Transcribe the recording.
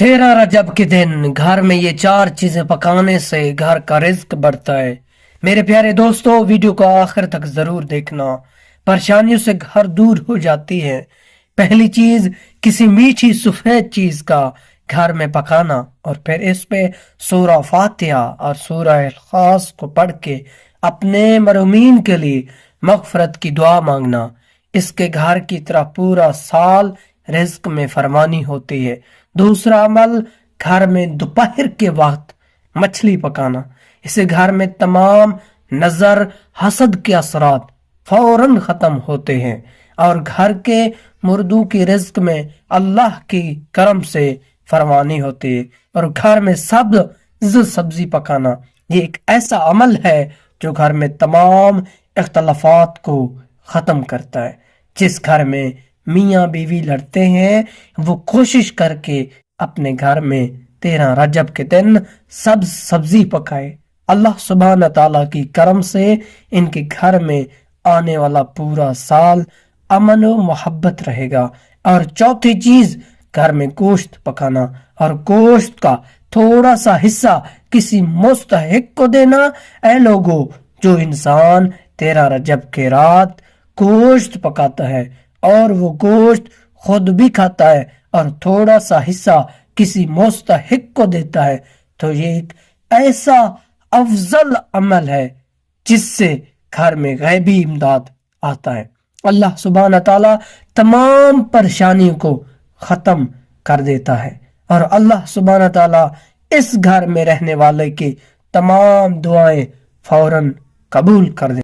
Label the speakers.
Speaker 1: 13 रजब के दिन घर में ये 4 चीजें पकाने से घर का रिज्क बढ़ता है। मेरे प्यारे दोस्तों, वीडियो को आखिर तक जरूर देखना। परेशानियों से घर दूर हो जाती है। पहली चीज, किसी मीठी सफेद चीज का घर में पकाना और फिर इस पे सूरा फातिहा और सूरा इखलास को पढ़ के अपने मरूमीन के लिए मगफरत की दुआ मांगना। इसके घर की तरह पूरा साल रिज्क में फरमानी होती है। दूसरा अमल, घर में दोपहर के वक्त मछली पकाना। इससे घर में तमाम नजर हसद के असरात फौरन खत्म होते हैं और घर के मुर्दों की रिज्क में अल्लाह की करम से फरमानी होती है। और घर में सब्जी पकाना, ये एक ऐसा अमल है जो घर में तमाम इख्तलाफात को खत्म करता है। जिस घर में मियाँ बीवी लड़ते हैं, वो कोशिश करके अपने घर में 13 रजब के दिन सब्जी पकाए। अल्लाह सुब्हान ताला की करम से इनके घर में आने वाला पूरा साल अमन व मोहब्बत रहेगा। और चौथी चीज, घर में गोश्त पकाना और गोश्त का थोड़ा सा हिस्सा किसी मुस्तहिक को देना। ऐ लोगो, जो इंसान 13 रजब के रात गोश्त पकाता है और वो गोश्त खुद भी खाता है और थोड़ा सा हिस्सा किसी मुस्तहिक को देता है, तो ये एक ऐसा अफजल अमल है जिससे घर में गैबी इमदाद आता है। अल्लाह सुब्हान ताला तमाम परेशानियों को खत्म कर देता है और अल्लाह सुब्हान ताला इस घर में रहने वाले की तमाम दुआएं फौरन कबूल कर दे।